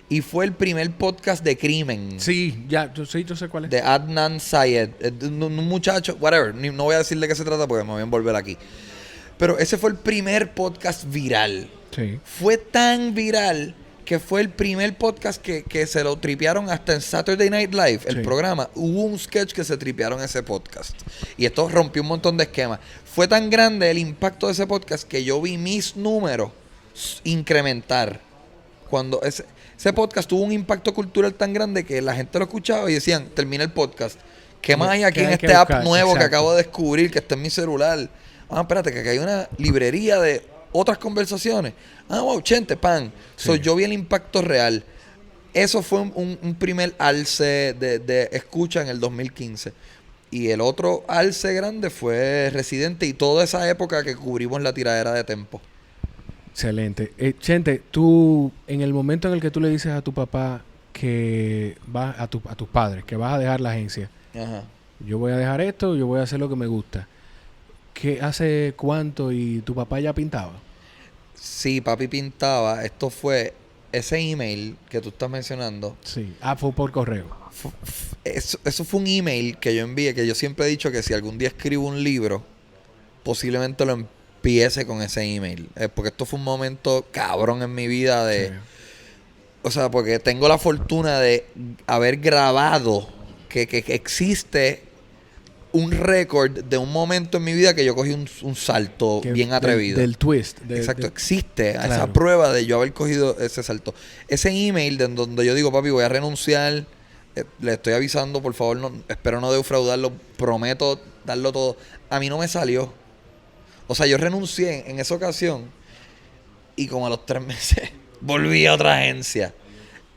Speaker 2: Y fue el primer podcast de crimen.
Speaker 1: Sí, yo sé cuál es.
Speaker 2: De Adnan Syed. Un muchacho, whatever. No voy a decir de qué se trata porque me voy a envolver aquí. Pero ese fue el primer podcast viral.
Speaker 1: Sí.
Speaker 2: Fue tan viral que fue el primer podcast que se lo tripearon hasta en Saturday Night Live, el programa. Hubo un sketch que se tripearon ese podcast. Y esto rompió un montón de esquemas. Fue tan grande el impacto de ese podcast que yo vi mis números incrementar. Cuando ese podcast tuvo un impacto cultural tan grande que la gente lo escuchaba y decían, termina el podcast. ¿Qué más hay aquí en este app nuevo que acabo de descubrir, que está en mi celular? Espérate, que aquí hay una librería de otras conversaciones. Wow, Chente, pan. Sí. Yo vi el impacto real. Eso fue un primer alce de escucha en el 2015. Y el otro alce grande fue Residente y toda esa época que cubrimos la tiradera de Tempo.
Speaker 1: Excelente. Chente, tú, en el momento en el que tú le dices a tu papá que vas a tus padres, que vas a dejar la agencia, yo voy a dejar esto, yo voy a hacer lo que me gusta. ¿Qué hace cuánto y tu papá ya pintaba?
Speaker 2: Sí, papi pintaba. Esto fue ese email que tú estás mencionando.
Speaker 1: Sí. Fue por correo.
Speaker 2: Eso fue un email que yo envié, que yo siempre he dicho que si algún día escribo un libro, posiblemente lo empiece con ese email. Porque esto fue un momento cabrón en mi vida de... Sí. O sea, porque tengo la fortuna de haber grabado que existe un récord de un momento en mi vida que yo cogí un salto bien atrevido.
Speaker 1: Del twist.
Speaker 2: Exacto, existe
Speaker 1: claro.
Speaker 2: esa prueba de yo haber cogido ese salto. Ese email donde yo digo, papi, voy a renunciar, le estoy avisando, por favor, no, espero no defraudarlo, prometo darlo todo. A mí no me salió. O sea, yo renuncié en esa ocasión y como a los 3 meses volví a otra agencia.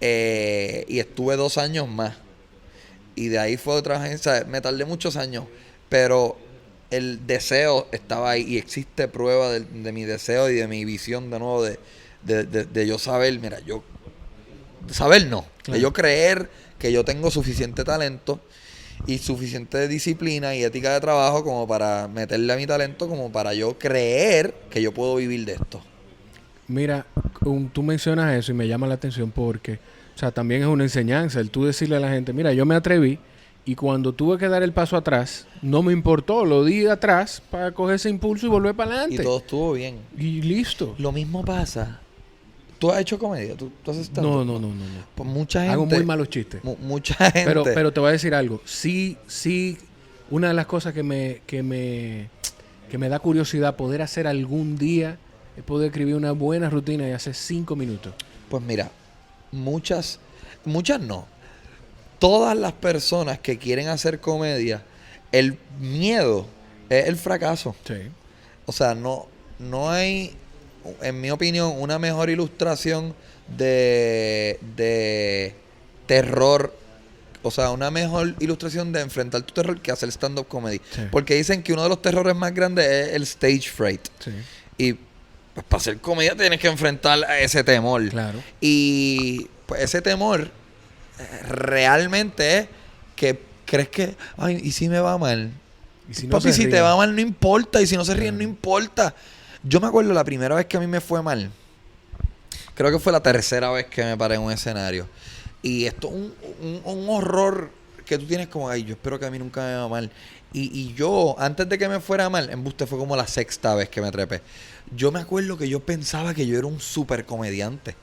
Speaker 2: Y estuve 2 años más. Y de ahí fue otra agencia. Me tardé muchos años, pero el deseo estaba ahí y existe prueba de mi deseo y de mi visión de nuevo de yo saber, mira, yo saber no, claro, de yo creer que yo tengo suficiente talento y suficiente disciplina y ética de trabajo como para meterle a mi talento, como para yo creer que yo puedo vivir de esto.
Speaker 1: Mira, tú mencionas eso y me llama la atención porque, o sea, también es una enseñanza el tú decirle a la gente, mira, yo me atreví y cuando tuve que dar el paso atrás, no me importó, lo di atrás para coger ese impulso y volver para adelante.
Speaker 2: Y todo estuvo bien.
Speaker 1: Y listo.
Speaker 2: Lo mismo pasa. ¿Tú has hecho comedia? ¿Tú has estado?
Speaker 1: No.
Speaker 2: Pues mucha gente...
Speaker 1: Hago muy malos chistes.
Speaker 2: Mucha gente...
Speaker 1: Pero te voy a decir algo. Sí, una de las cosas que me da curiosidad poder hacer algún día es poder escribir una buena rutina y hacer 5 minutos.
Speaker 2: Pues mira, muchas no. Todas las personas que quieren hacer comedia, el miedo es el fracaso.
Speaker 1: Sí.
Speaker 2: O sea, no hay, en mi opinión, una mejor ilustración de terror. O sea, una mejor ilustración de enfrentar tu terror que hacer stand-up comedy. Sí. Porque dicen que uno de los terrores más grandes es el stage fright. Sí. Y pues para hacer comedia tienes que enfrentar a ese temor.
Speaker 1: Claro.
Speaker 2: Y pues ese temor realmente es que crees que, ay, ¿y si me va mal?
Speaker 1: ¿Y si no
Speaker 2: papi, si
Speaker 1: ríen?
Speaker 2: te va mal no importa, y si no se ríen no importa. Yo me acuerdo la primera vez que a mí me fue mal, creo que fue la 3ª vez que me paré en un escenario. Y esto es un horror que tú tienes como, ay, yo espero que a mí nunca me va mal. Y yo, antes de que me fuera mal, embuste, fue como la 6ª vez que me trepé. Yo me acuerdo que yo pensaba que yo era un super comediante.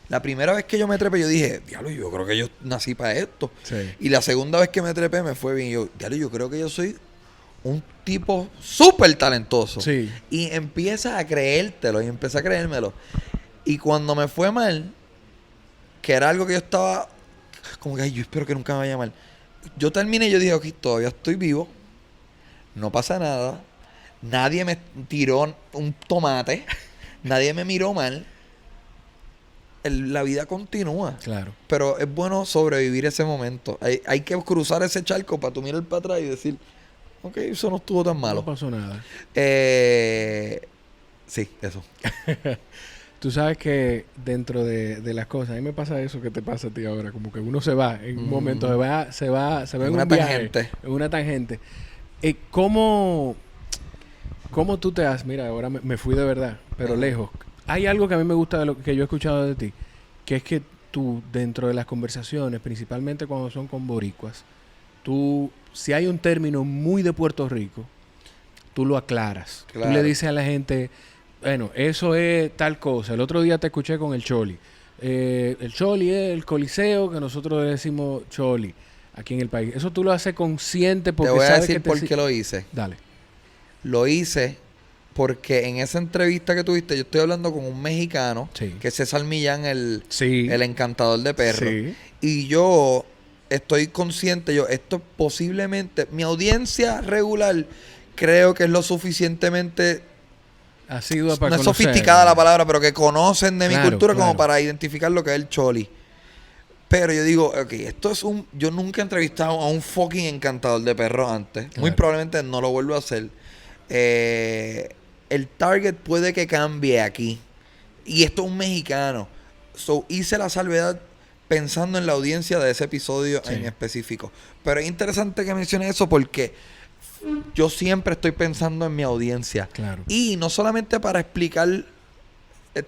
Speaker 2: La primera vez que yo me trepé, yo dije, diablo, yo creo que yo nací para esto. Sí. Y la segunda vez que me trepé me fue bien. Yo, diablo, yo creo que yo soy un tipo súper talentoso.
Speaker 1: Sí.
Speaker 2: Y empiezas a creértelo y empecé a creérmelo. Y cuando me fue mal, que era algo que yo estaba como que, ay, yo espero que nunca me vaya mal. Yo terminé y yo dije, ok, todavía estoy vivo. No pasa nada. Nadie me tiró un tomate. Nadie me miró mal. La vida continúa.
Speaker 1: Claro.
Speaker 2: Pero es bueno sobrevivir ese momento. Hay que cruzar ese charco para tú mirar para atrás y decir, ok, eso no estuvo tan malo.
Speaker 1: No pasó nada.
Speaker 2: Sí, eso.
Speaker 1: Tú sabes que dentro de las cosas, a mí me pasa eso que te pasa a ti ahora, como que uno se va en un momento, se va en
Speaker 2: una
Speaker 1: un viaje,
Speaker 2: tangente.
Speaker 1: En una tangente. ¿Cómo tú te has? Mira, ahora me fui de verdad, pero lejos. Hay algo que a mí me gusta de lo que yo he escuchado de ti, que es que tú, dentro de las conversaciones, principalmente cuando son con boricuas, tú, si hay un término muy de Puerto Rico, tú lo aclaras. Claro. Tú le dices a la gente, bueno, eso es tal cosa. El otro día te escuché con el Choli. El Choli es el coliseo que nosotros le decimos Choli aquí en el país. Eso tú lo haces consciente porque
Speaker 2: sabes que... Te voy a decir
Speaker 1: que
Speaker 2: por qué lo hice.
Speaker 1: Dale.
Speaker 2: Lo hice porque en esa entrevista que tuviste, yo estoy hablando con un mexicano, sí, que es César Millán, el encantador de perros. Sí. Y yo estoy consciente, esto posiblemente, mi audiencia regular, creo que es lo suficientemente...
Speaker 1: Asidua para
Speaker 2: no es
Speaker 1: conocer,
Speaker 2: sofisticada la palabra, pero que conocen de mi cultura como para identificar lo que es el Choli. Pero yo digo, ok, esto es yo nunca he entrevistado a un fucking encantador de perros antes. Claro. Muy probablemente no lo vuelvo a hacer. El target puede que cambie aquí. Y esto es un mexicano. So, hice la salvedad pensando en la audiencia de ese episodio en específico. Pero es interesante que mencione eso porque yo siempre estoy pensando en mi audiencia.
Speaker 1: Claro.
Speaker 2: Y no solamente para explicar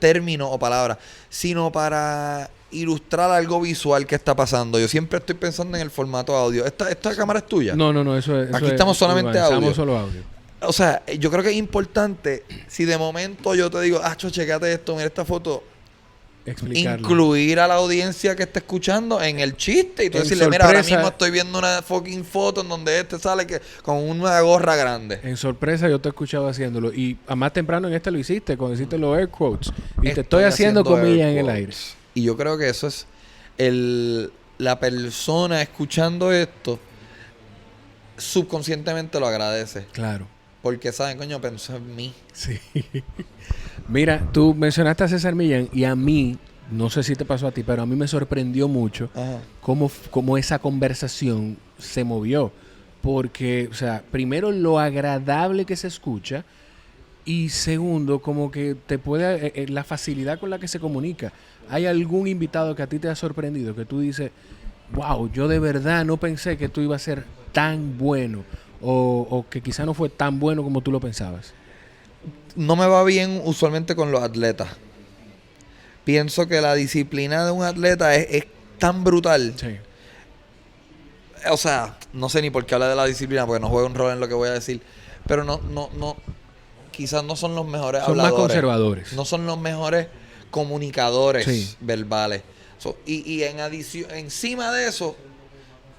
Speaker 2: términos o palabras, sino para ilustrar algo visual que está pasando. Yo siempre estoy pensando en el formato audio. ¿Esta cámara es tuya?
Speaker 1: No, eso es...
Speaker 2: Aquí estamos solamente audio.
Speaker 1: Estamos solo audio.
Speaker 2: O sea, yo creo que es importante, si de momento yo te digo, chécate esto, mira esta foto, incluir a la audiencia que está escuchando en el chiste y tú decirle, mira, ahora mismo estoy viendo una fucking foto en donde sale con una gorra grande.
Speaker 1: En sorpresa yo te he escuchado haciéndolo y a más temprano en lo hiciste, cuando hiciste los air quotes y te estoy haciendo comillas en el aire.
Speaker 2: Y yo creo que eso es la persona escuchando esto subconscientemente lo agradece.
Speaker 1: Claro.
Speaker 2: Porque saben, coño, pensó en mí.
Speaker 1: Sí. Mira, tú mencionaste a César Millán y a mí, no sé si te pasó a ti, pero a mí me sorprendió mucho cómo esa conversación se movió. Porque, o sea, primero lo agradable que se escucha y segundo, como que te puede, la facilidad con la que se comunica. ¿Hay algún invitado que a ti te ha sorprendido? Que tú dices, wow, yo de verdad no pensé que tú ibas a ser tan bueno o que quizá no fue tan bueno como tú lo pensabas.
Speaker 2: No me va bien usualmente con los atletas. Pienso que la disciplina de un atleta es tan brutal.
Speaker 1: Sí.
Speaker 2: O sea, no sé ni por qué hablar de la disciplina porque no juega un rol en lo que voy a decir. Pero no, quizás no son los mejores habladores.
Speaker 1: Son más conservadores.
Speaker 2: No son los mejores comunicadores verbales. Y en adición, encima de eso,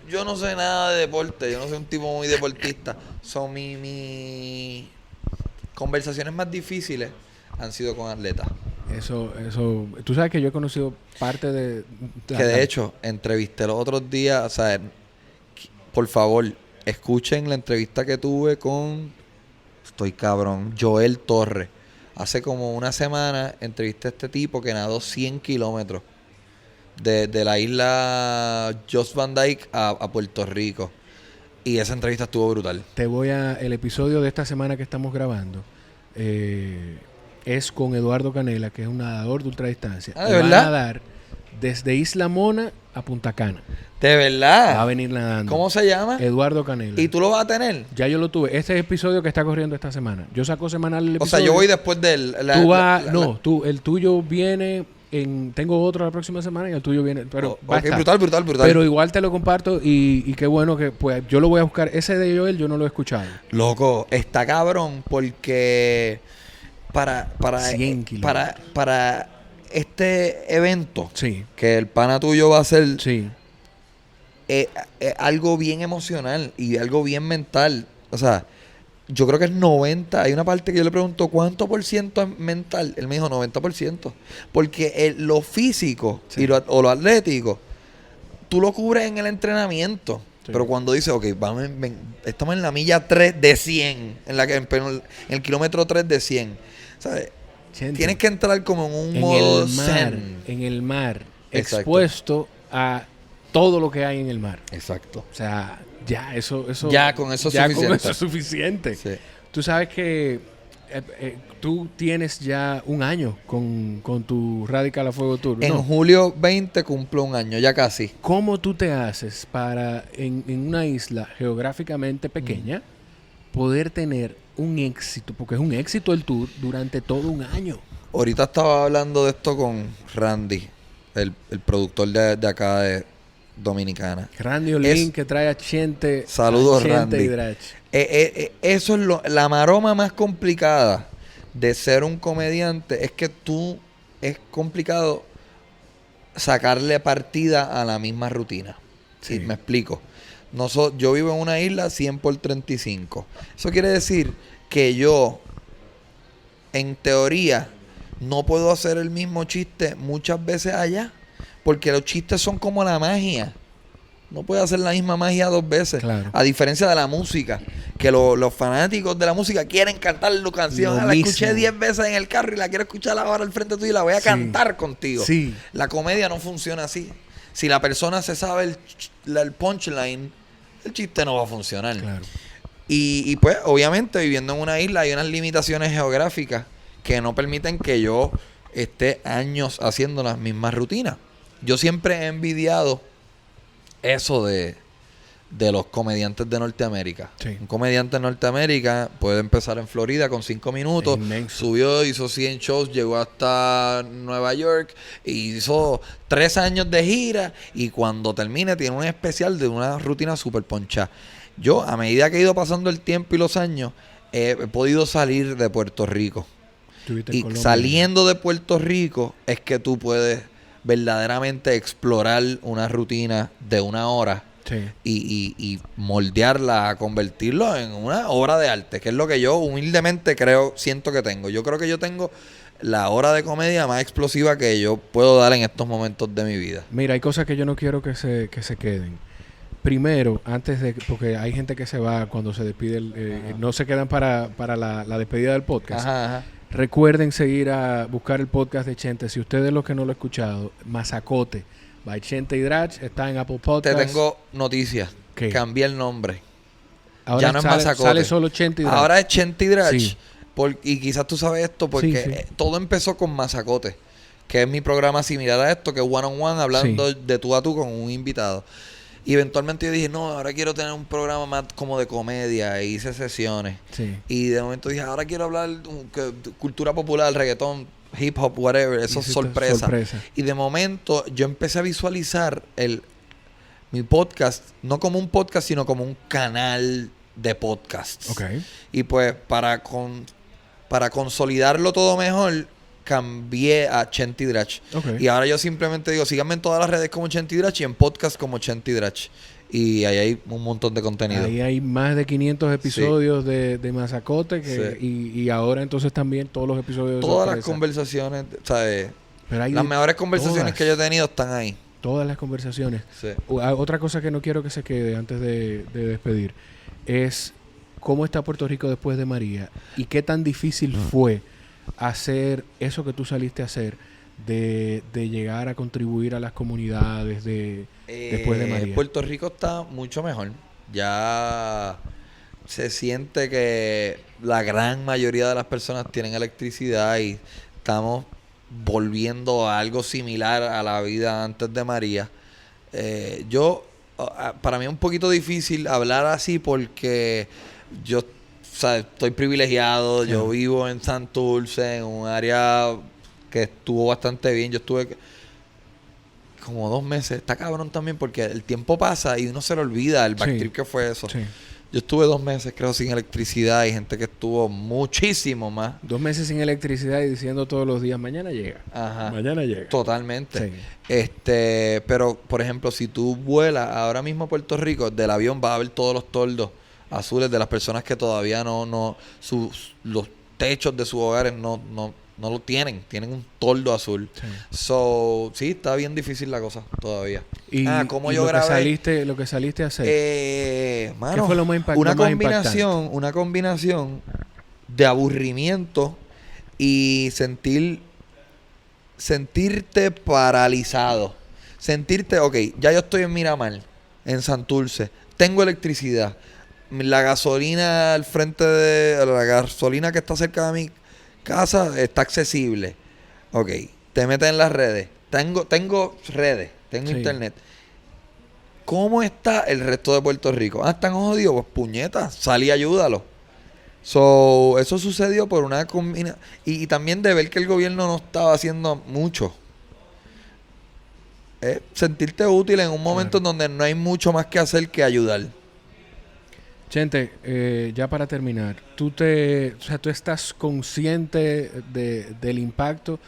Speaker 2: yo no sé nada de deporte. Yo no soy un tipo muy deportista. Son mis conversaciones más difíciles han sido con atletas.
Speaker 1: Eso, tú sabes que yo he conocido parte de...
Speaker 2: Que de hecho, entrevisté los otros días, o sea, por favor, escuchen la entrevista que tuve con, Joel Torres. Hace como una semana entrevisté a este tipo que nadó 100 kilómetros de la isla Jost Van Dyke a Puerto Rico. Y esa entrevista estuvo brutal.
Speaker 1: El episodio de esta semana que estamos grabando es con Eduardo Canela, que es un nadador de ultradistancia.
Speaker 2: ¿De verdad?
Speaker 1: Va a nadar desde Isla Mona a Punta Cana.
Speaker 2: ¿De verdad?
Speaker 1: Va a venir nadando.
Speaker 2: ¿Cómo se llama?
Speaker 1: Eduardo Canela.
Speaker 2: ¿Y tú lo vas a tener?
Speaker 1: Ya yo lo tuve. Este es el episodio que está corriendo esta semana. Yo saco semanal el episodio.
Speaker 2: O sea, yo voy después de él.
Speaker 1: El tuyo viene... tengo otro la próxima semana y el tuyo viene, pero
Speaker 2: brutal.
Speaker 1: Pero igual te lo comparto y qué bueno que pues yo lo voy a buscar. Ese de Joel yo no lo he escuchado.
Speaker 2: Loco, está cabrón porque para este evento que el pana tuyo va a hacer algo bien emocional y algo bien mental. O sea, yo creo que es 90. Hay una parte que yo le pregunto, ¿cuánto por ciento es mental? Él me dijo 90%. Porque lo físico o lo atlético, tú lo cubres en el entrenamiento. Sí. Pero cuando dices, ok, estamos en la milla 3 de 100, en el kilómetro 3 de 100. ¿Sabes? Tienes que entrar como en un modo zen.
Speaker 1: En el mar. Exacto. Expuesto a todo lo que hay en el mar.
Speaker 2: Exacto.
Speaker 1: O sea... Ya, eso
Speaker 2: con eso es
Speaker 1: suficiente. Sí. Tú sabes que tú tienes ya un año con tu Radical a Fuego Tour.
Speaker 2: En julio 20 cumplo un año, ya casi.
Speaker 1: ¿Cómo tú te haces para, en una isla geográficamente pequeña, poder tener un éxito? Porque es un éxito el tour durante todo un año.
Speaker 2: Ahorita estaba hablando de esto con Randy, el productor de acá de Dominicana.
Speaker 1: Randy Olin, que trae a Chente.
Speaker 2: Saludos, Randy. Eso es la maroma más complicada de ser un comediante. Es que es complicado sacarle partida a la misma rutina. Sí. Me explico. Yo vivo en una isla 100 por 35. Eso quiere decir que yo, en teoría, no puedo hacer el mismo chiste muchas veces allá. Porque los chistes son como la magia. No puedes hacer la misma magia 2 veces. Claro. A diferencia de la música. Que los fanáticos de la música quieren cantar la canción. La escuché 10 veces en el carro y la quiero escuchar ahora al frente tuyo y la voy a cantar contigo.
Speaker 1: Sí.
Speaker 2: La comedia no funciona así. Si la persona se sabe el punchline, el chiste no va a funcionar.
Speaker 1: Claro.
Speaker 2: Y pues, obviamente, viviendo en una isla hay unas limitaciones geográficas que no permiten que yo esté años haciendo las mismas rutinas. Yo siempre he envidiado eso de los comediantes de Norteamérica.
Speaker 1: Sí.
Speaker 2: Un comediante de Norteamérica puede empezar en Florida con 5 minutos. Subió, hizo 100 shows, llegó hasta Nueva York, hizo 3 años de gira y cuando termine tiene un especial de una rutina súper ponchada. Yo, a medida que he ido pasando el tiempo y los años, he podido salir de Puerto Rico.
Speaker 1: Estuviste en
Speaker 2: Y
Speaker 1: Colombia.
Speaker 2: saliendo de Puerto Rico es que tú puedes verdaderamente explorar una rutina de 1 hora
Speaker 1: Sí.
Speaker 2: y moldearla a convertirlo en una obra de arte, que es lo que yo humildemente siento que tengo. Yo creo que yo tengo la hora de comedia más explosiva que yo puedo dar en estos momentos de mi vida.
Speaker 1: Mira, hay cosas que yo no quiero que se queden. Primero, porque hay gente que se va cuando se despide, no se quedan para la despedida del podcast.
Speaker 2: Ajá.
Speaker 1: Recuerden buscar el podcast de Chente. Si ustedes los que no lo han escuchado, Mazacote, by Chente y Drach, está en Apple
Speaker 2: Te
Speaker 1: Podcast.
Speaker 2: tengo noticias.
Speaker 1: ¿Qué?
Speaker 2: Cambié el nombre.
Speaker 1: Ahora
Speaker 2: ya no es Mazacote.
Speaker 1: sale solo Chente y Drach.
Speaker 2: Ahora es Chente y Drach.
Speaker 1: Sí.
Speaker 2: Y quizás tú sabes esto porque
Speaker 1: Sí.
Speaker 2: todo empezó con Mazacote, que es mi programa similar a esto, que es one on one, hablando de tú a tú con un invitado. Y eventualmente yo dije, no, ahora quiero tener un programa más como de comedia. E hice sesiones.
Speaker 1: Sí.
Speaker 2: Y de momento dije, ahora quiero hablar de cultura popular, reggaetón, hip hop, whatever. Eso es sorpresa. Y de momento yo empecé a visualizar mi podcast, no como un podcast, sino como un canal de podcasts.
Speaker 1: Okay.
Speaker 2: Y pues para consolidarlo todo mejor, cambié a Chente y Drach.
Speaker 1: Okay.
Speaker 2: Y ahora yo simplemente digo, síganme en todas las redes como Chente y Drach y en podcast como Chente y Drach. Y ahí hay un montón de contenido.
Speaker 1: Ahí hay más de 500 episodios de Mazacote y ahora entonces también todos los episodios de
Speaker 2: todas
Speaker 1: sorpresa.
Speaker 2: las conversaciones, ¿sabes?
Speaker 1: Pero hay
Speaker 2: Las mejores conversaciones
Speaker 1: todas.
Speaker 2: que yo he tenido están ahí.
Speaker 1: Todas las conversaciones.
Speaker 2: Sí.
Speaker 1: Otra cosa que no quiero que se quede antes de despedir es cómo está Puerto Rico después de María y qué tan difícil fue hacer eso que tú saliste a hacer de llegar a contribuir a las comunidades después de María.
Speaker 2: Puerto Rico está mucho mejor. Ya se siente que la gran mayoría de las personas tienen electricidad y estamos volviendo a algo similar a la vida antes de María. Para mí es un poquito difícil hablar así porque yo, o sea, estoy privilegiado. Yo vivo en Santurce, en un área que estuvo bastante bien. Yo estuve como 2 meses. Está cabrón también porque el tiempo pasa y uno se le olvida el backtrip que fue eso.
Speaker 1: Sí.
Speaker 2: Yo estuve 2 meses, creo, sin electricidad. Hay gente que estuvo muchísimo más.
Speaker 1: 2 meses sin electricidad y diciendo todos los días, mañana llega.
Speaker 2: Ajá.
Speaker 1: Mañana llega.
Speaker 2: Totalmente.
Speaker 1: Sí.
Speaker 2: Pero, por ejemplo, si tú vuelas ahora mismo a Puerto Rico, del avión vas a ver todos los toldos azules de las personas que todavía los techos de sus hogares no lo tienen un toldo azul. Sí, está bien difícil la cosa todavía. ¿Cómo yo grabé?
Speaker 1: Lo que saliste a hacer.
Speaker 2: Mano,
Speaker 1: ¿Qué fue lo más impactante?
Speaker 2: Una combinación de aburrimiento y sentirte paralizado. Sentirte, ok, ya yo estoy en Miramar, en Santurce, tengo electricidad, la gasolina al frente la gasolina que está cerca de mi casa está accesible. Ok, te metes en las redes. Tengo redes, tengo internet. ¿Cómo está el resto de Puerto Rico? ¿Están jodidos? Pues puñeta, salí, ayúdalo. Eso sucedió por una combinación. Y también de ver que el gobierno no estaba haciendo mucho. Sentirte útil en un momento en donde no hay mucho más que hacer que ayudar.
Speaker 1: Chente, ya para terminar, ¿tú estás consciente del impacto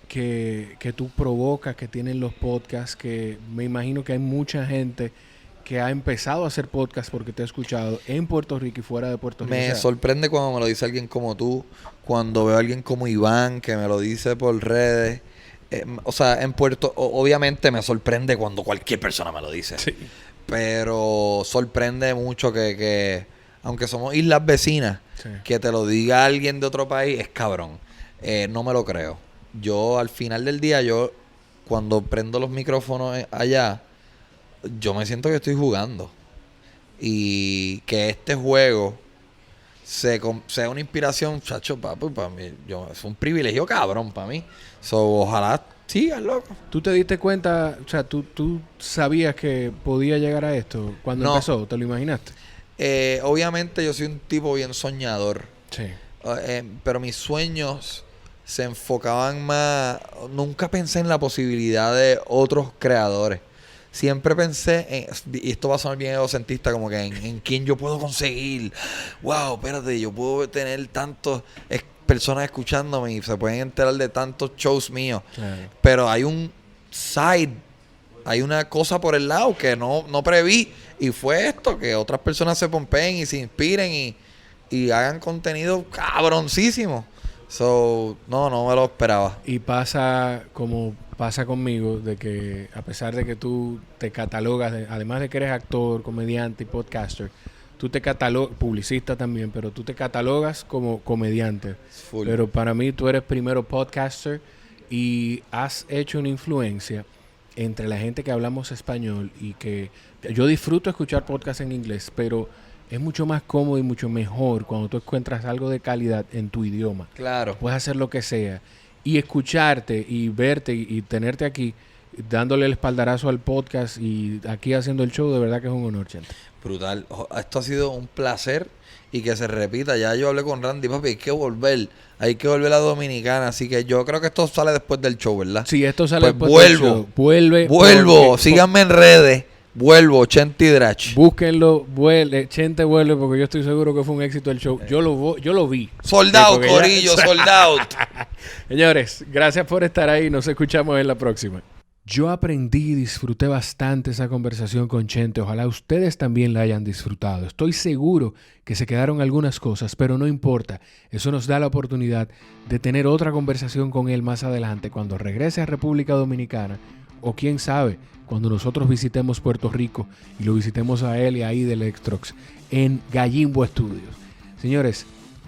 Speaker 1: que tú provocas, que tienen los podcasts? Que me imagino que hay mucha gente que ha empezado a hacer podcast porque te ha escuchado en Puerto Rico y fuera de Puerto Rico.
Speaker 2: Me sorprende cuando me lo dice alguien como tú, cuando veo a alguien como Iván que me lo dice por redes. Obviamente me sorprende cuando cualquier persona me lo dice.
Speaker 1: Sí.
Speaker 2: Pero sorprende mucho que aunque somos islas vecinas, que te lo diga alguien de otro país es cabrón. No me lo creo. Yo al final del día, cuando prendo los micrófonos allá, yo me siento que estoy jugando. Y que este juego sea una inspiración, chacho, papi, para mí. Es un privilegio cabrón para mí. Ojalá sigas, loco.
Speaker 1: ¿Tú te diste cuenta, o sea, tú sabías que podía llegar a esto cuando empezó? ¿Te lo imaginaste?
Speaker 2: Obviamente yo soy un tipo bien soñador.
Speaker 1: Sí.
Speaker 2: Pero mis sueños se enfocaban más. Nunca pensé en la posibilidad de otros creadores. Siempre pensé y esto va a sonar bien egocentista, como que en quién yo puedo conseguir. Wow, espérate, yo puedo tener tantos. personas escuchándome y se pueden enterar de tantos shows míos.
Speaker 1: Claro.
Speaker 2: Pero hay un side, hay una cosa por el lado que no preví. Y fue esto, que otras personas se pompeen y se inspiren y hagan contenido cabroncísimo. So, no me lo esperaba.
Speaker 1: Y pasa como pasa conmigo, de que a pesar de que tú te catalogas, además de que eres actor, comediante y podcaster, tú te catalogas, publicista también, pero tú te catalogas como comediante.
Speaker 2: Full.
Speaker 1: Pero para mí tú eres primero podcaster y has hecho una influencia entre la gente que hablamos español y que yo disfruto escuchar podcasts en inglés, pero es mucho más cómodo y mucho mejor cuando tú encuentras algo de calidad en tu idioma.
Speaker 2: Claro.
Speaker 1: Puedes hacer lo que sea. Y escucharte y verte y tenerte aquí, dándole el espaldarazo al podcast y aquí haciendo el show, de verdad que es un honor, Chente.
Speaker 2: Brutal. Esto ha sido un placer y que se repita. Ya yo hablé con Randy, papi, hay que volver a Dominicana. Así que yo creo que esto sale después del show, ¿verdad?
Speaker 1: Sí, esto sale
Speaker 2: pues
Speaker 1: después del show. Vuelvo.
Speaker 2: Porque, síganme en redes. Vuelvo, Chente y Drach.
Speaker 1: Búsquenlo, Chente vuelve, porque yo estoy seguro que fue un éxito el show. Yo lo vi.
Speaker 2: Soldado, corillo, soldado.
Speaker 1: Señores, gracias por estar ahí. Nos escuchamos en la próxima. Yo aprendí y disfruté bastante esa conversación con Chente. Ojalá ustedes también la hayan disfrutado. Estoy seguro que se quedaron algunas cosas, pero no importa. Eso nos da la oportunidad de tener otra conversación con él más adelante cuando regrese a República Dominicana o quién sabe, cuando nosotros visitemos Puerto Rico y lo visitemos a él y a Idel Extrox en Gallimbo Studios. Señores,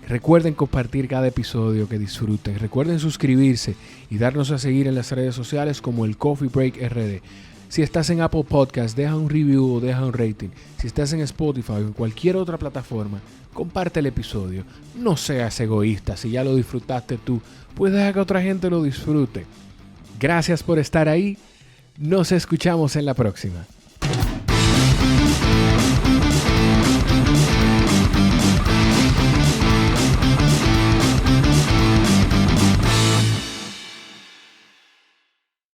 Speaker 1: recuerden compartir cada episodio que disfruten. Recuerden suscribirse y darnos a seguir en las redes sociales como el Coffee Break RD. Si estás en Apple Podcast, deja un review o deja un rating. Si estás en Spotify o en cualquier otra plataforma, comparte el episodio. No seas egoísta. Si ya lo disfrutaste tú, pues deja que otra gente lo disfrute. Gracias por estar ahí. Nos escuchamos en la próxima.